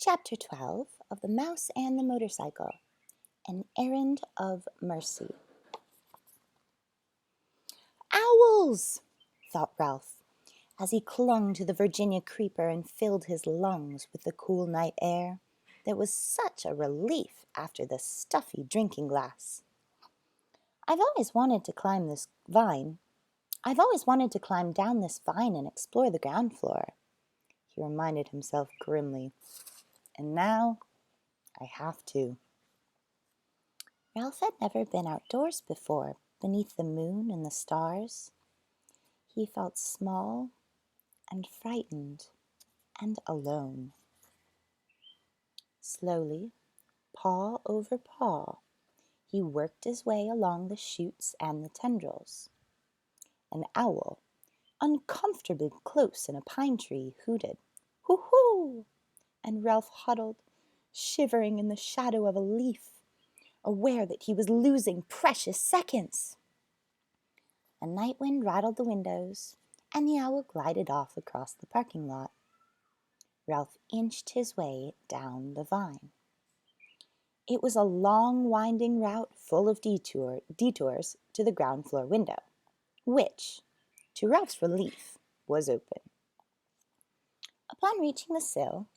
Chapter 12 of The Mouse and the Motorcycle, An Errand of Mercy. Owls! Thought Ralph, as he clung to the Virginia creeper and filled his lungs with the cool night air that was such a relief after the stuffy drinking glass. I've always wanted to climb down this vine and explore the ground floor, he reminded himself grimly. And now I have to. Ralph had never been outdoors before, beneath the moon and the stars. He felt small and frightened and alone. Slowly, paw over paw, he worked his way along the shoots and the tendrils. An owl, uncomfortably close in a pine tree, hooted, "Hoo-hoo!" and Ralph huddled, shivering in the shadow of a leaf, aware that he was losing precious seconds. A night wind rattled the windows, and the owl glided off across the parking lot. Ralph inched his way down the vine. It was a long, winding route full of detours to the ground floor window, which, to Ralph's relief, was open. Upon reaching the sill,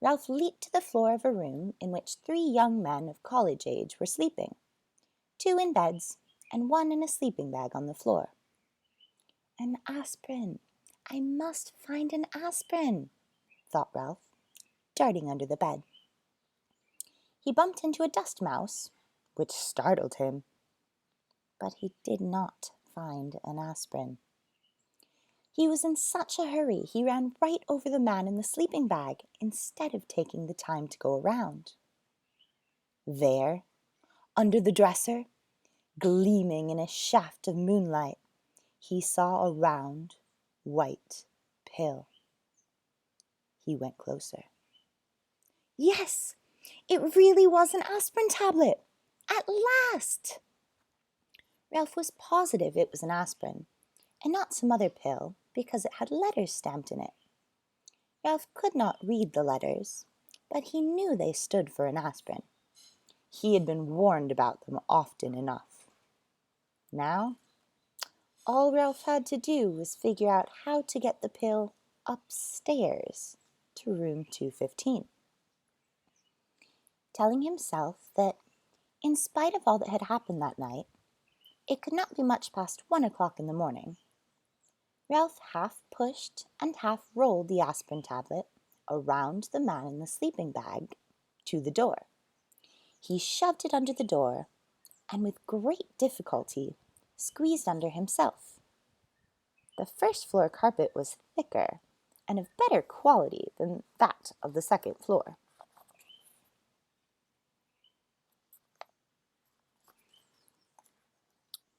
Ralph leaped to the floor of a room in which 3 young men of college age were sleeping, 2 in beds and 1 in a sleeping bag on the floor. An aspirin. I must find an aspirin, thought Ralph, darting under the bed. He bumped into a dust mouse, which startled him, but he did not find an aspirin. He was in such a hurry he ran right over the man in the sleeping bag instead of taking the time to go around. There, under the dresser, gleaming in a shaft of moonlight, he saw a round, white pill. He went closer. Yes, it really was an aspirin tablet. At last! Ralph was positive it was an aspirin, and not some other pill, because it had letters stamped in it. Ralph could not read the letters, but he knew they stood for an aspirin. He had been warned about them often enough. Now, all Ralph had to do was figure out how to get the pill upstairs to room 215. Telling himself that, in spite of all that had happened that night, it could not be much past 1 o'clock in the morning, Ralph half pushed and half rolled the aspirin tablet around the man in the sleeping bag to the door. He shoved it under the door and with great difficulty squeezed under himself. The first floor carpet was thicker and of better quality than that of the second floor.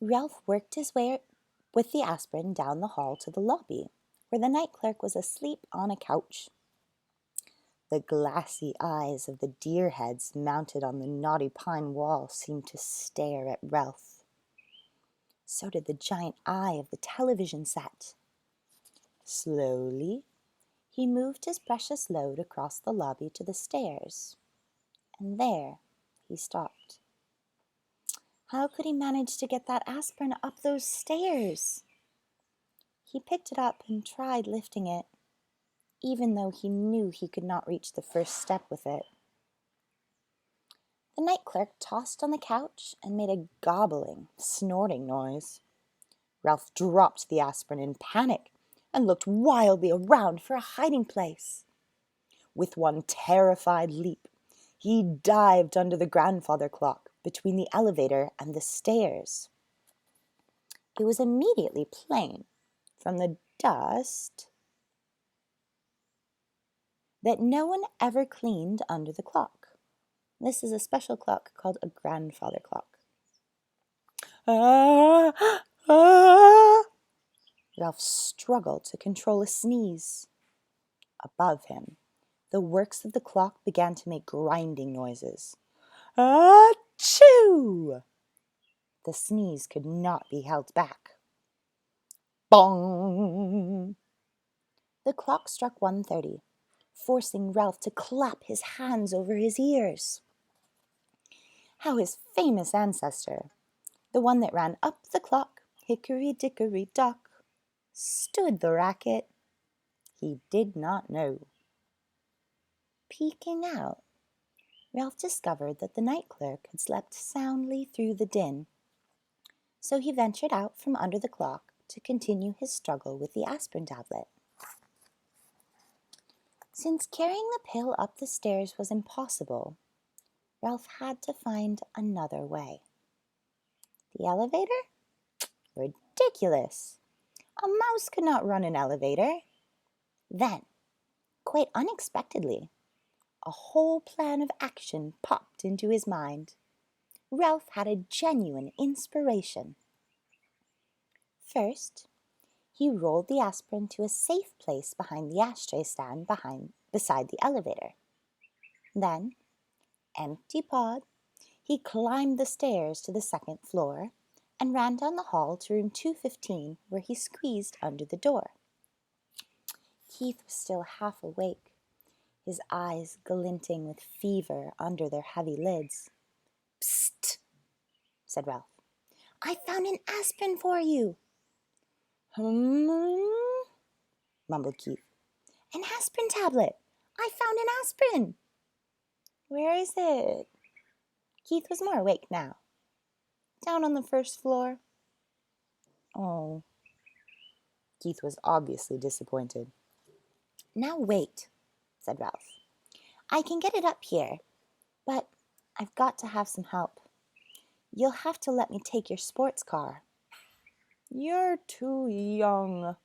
Ralph worked his way with the aspirin down the hall to the lobby, where the night clerk was asleep on a couch. The glassy eyes of the deer heads mounted on the knotty pine wall seemed to stare at Ralph. So did the giant eye of the television set. Slowly, he moved his precious load across the lobby to the stairs, and there he stopped. How could he manage to get that aspirin up those stairs? He picked it up and tried lifting it, even though he knew he could not reach the first step with it. The night clerk tossed on the couch and made a gobbling, snorting noise. Ralph dropped the aspirin in panic and looked wildly around for a hiding place. With one terrified leap, he dived under the grandfather clock between the elevator and the stairs. It was immediately plain, from the dust, that no one ever cleaned under the clock. This is a special clock called a grandfather clock. Ah! Ah! Ralph struggled to control a sneeze. Above him, the works of the clock began to make grinding noises. Achoo! The sneeze could not be held back. Bong! The clock struck 1:30, forcing Ralph to clap his hands over his ears. How his famous ancestor, the one that ran up the clock, hickory-dickory-dock, stood the racket, he did not know. Peeking out, Ralph discovered that the night clerk had slept soundly through the din, so he ventured out from under the clock to continue his struggle with the aspirin tablet. Since carrying the pill up the stairs was impossible, Ralph had to find another way. The elevator? Ridiculous! A mouse could not run an elevator. Then, quite unexpectedly, a whole plan of action popped into his mind. Ralph had a genuine inspiration. First, he rolled the aspirin to a safe place behind the ashtray stand beside the elevator. Then, empty-pawed, he climbed the stairs to the second floor and ran down the hall to room 215, where he squeezed under the door. Keith was still half awake, his eyes glinting with fever under their heavy lids. "Psst," said Ralph. "I found an aspirin for you." Mumbled Keith. "An aspirin tablet! I found an aspirin!" "Where is it?" Keith was more awake now. "Down on the first floor." Oh. Keith was obviously disappointed. "Now wait," said Ralph. "I can get it up here, but I've got to have some help. You'll have to let me take your sports car." "You're too young,"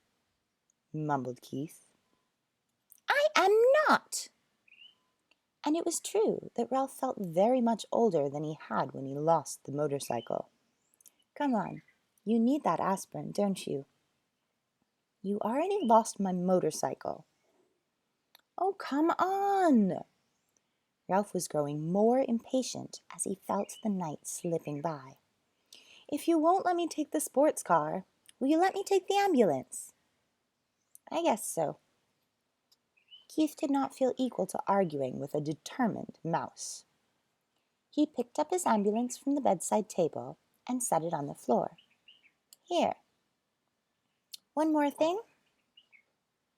mumbled Keith. "I am not!" And it was true that Ralph felt very much older than he had when he lost the motorcycle. "Come on, you need that aspirin, don't you?" "You already lost my motorcycle." "Oh, come on!" Ralph was growing more impatient as he felt the night slipping by. "If you won't let me take the sports car, will you let me take the ambulance?" "I guess so." Keith did not feel equal to arguing with a determined mouse. He picked up his ambulance from the bedside table and set it on the floor. "Here." "One more thing,"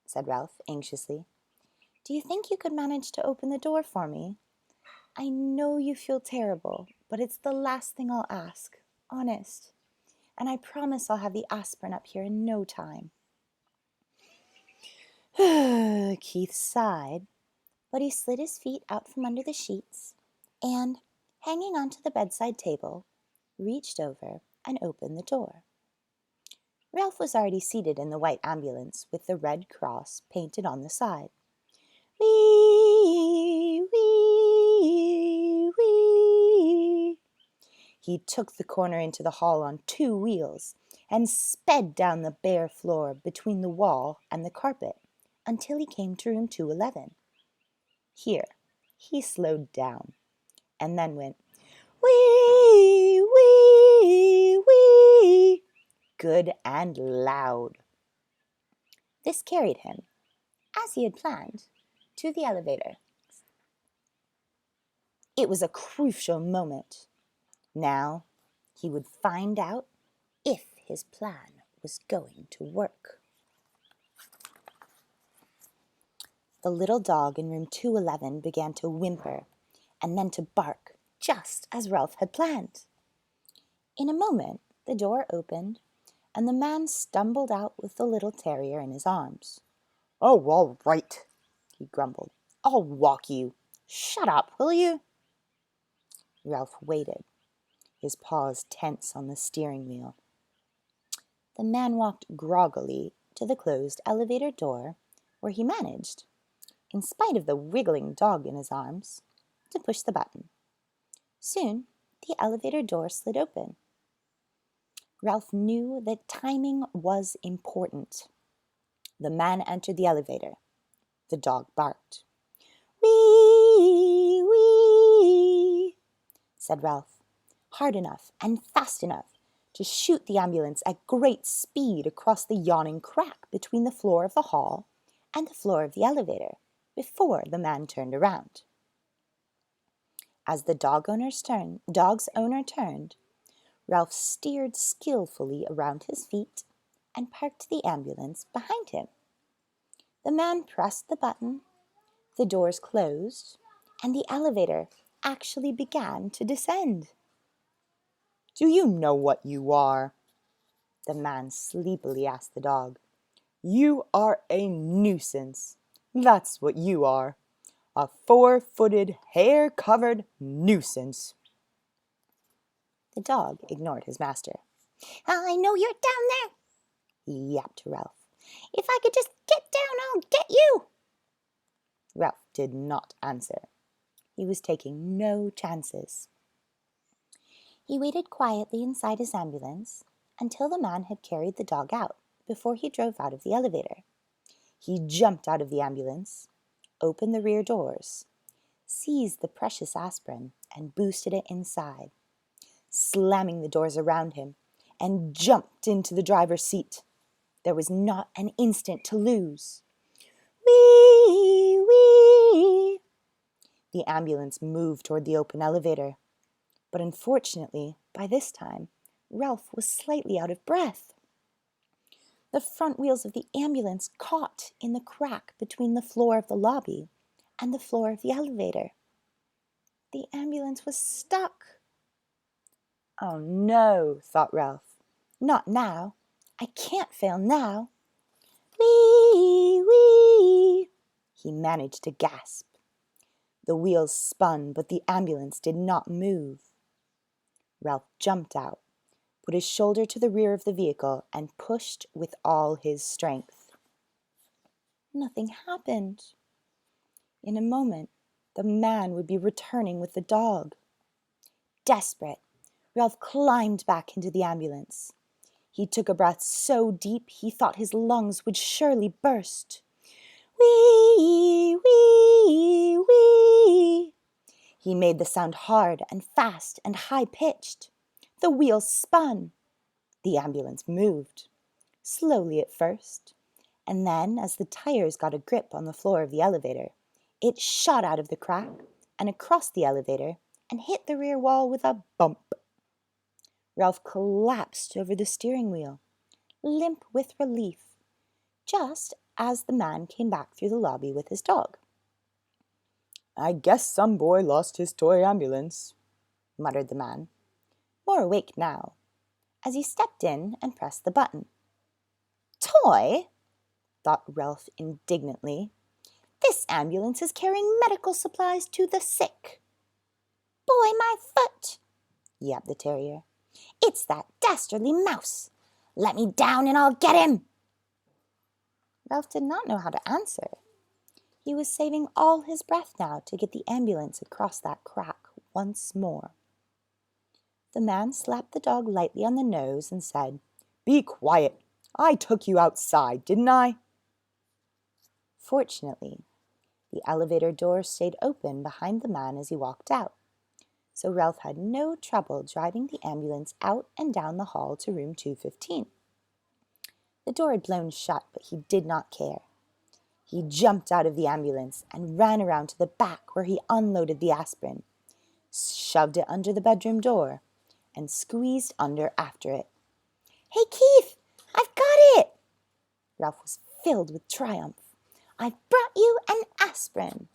said Ralph anxiously. "Do you think you could manage to open the door for me? I know you feel terrible, but it's the last thing I'll ask, honest. And I promise I'll have the aspirin up here in no time." Keith sighed, but he slid his feet out from under the sheets and, hanging onto the bedside table, reached over and opened the door. Ralph was already seated in the white ambulance with the red cross painted on the side. "Wee, wee, wee." He took the corner into the hall on 2 wheels and sped down the bare floor between the wall and the carpet until he came to room 211. Here, he slowed down and then went, "Wee, wee, wee," good and loud. This carried him, as he had planned, to the elevator. It was a crucial moment. Now he would find out if his plan was going to work. The little dog in room 211 began to whimper and then to bark, just as Ralph had planned. In a moment, the door opened and the man stumbled out with the little terrier in his arms. "Oh, all right," he grumbled. "I'll walk you. Shut up, will you?" Ralph waited, his paws tense on the steering wheel. The man walked groggily to the closed elevator door, where he managed, in spite of the wriggling dog in his arms, to push the button. Soon, the elevator door slid open. Ralph knew that timing was important. The man entered the elevator. The dog barked. "Wee, wee," said Ralph, hard enough and fast enough to shoot the ambulance at great speed across the yawning crack between the floor of the hall and the floor of the elevator. before the man turned around. As the dog's owner turned, Ralph steered skillfully around his feet and parked the ambulance behind him. The man pressed the button, the doors closed, and the elevator actually began to descend. "Do you know what you are?" the man sleepily asked the dog. "You are a nuisance. That's what you are. A four-footed, hair-covered nuisance." The dog ignored his master. "I know you're down there," he yapped to Ralph. "If I could just get down, I'll get you." Ralph did not answer. He was taking no chances. He waited quietly inside his ambulance until the man had carried the dog out before he drove out of the elevator. He jumped out of the ambulance, opened the rear doors, seized the precious aspirin, and boosted it inside, slamming the doors around him, and jumped into the driver's seat. There was not an instant to lose. Wee, wee! The ambulance moved toward the open elevator. But unfortunately, by this time, Ralph was slightly out of breath. The front wheels of the ambulance caught in the crack between the floor of the lobby and the floor of the elevator. The ambulance was stuck. "Oh no," thought Ralph. "Not now. I can't fail now." "Wee, wee!" he managed to gasp. The wheels spun, but the ambulance did not move. Ralph jumped out, put his shoulder to the rear of the vehicle, and pushed with all his strength. Nothing happened. In a moment, the man would be returning with the dog. Desperate, Ralph climbed back into the ambulance. He took a breath so deep he thought his lungs would surely burst. Wee, wee, wee! He made the sound hard and fast and high-pitched. The wheels spun. The ambulance moved, slowly at first, and then, as the tires got a grip on the floor of the elevator, it shot out of the crack and across the elevator and hit the rear wall with a bump. Ralph collapsed over the steering wheel, limp with relief, just as the man came back through the lobby with his dog. "I guess some boy lost his toy ambulance," muttered the man, more awake now, as he stepped in and pressed the button. "Toy?" thought Ralph indignantly. "This ambulance is carrying medical supplies to the sick." "Boy, my foot!" yapped the terrier. "It's that dastardly mouse! Let me down and I'll get him!" Ralph did not know how to answer. He was saving all his breath now to get the ambulance across that crack once more. The man slapped the dog lightly on the nose and said, "Be quiet. I took you outside, didn't I?" Fortunately, the elevator door stayed open behind the man as he walked out, so Ralph had no trouble driving the ambulance out and down the hall to room 215. The door had blown shut, but he did not care. He jumped out of the ambulance and ran around to the back where he unloaded the aspirin, shoved it under the bedroom door, and squeezed under after it. "Hey, Keith, I've got it!" Ralph was filled with triumph. "I've brought you an aspirin."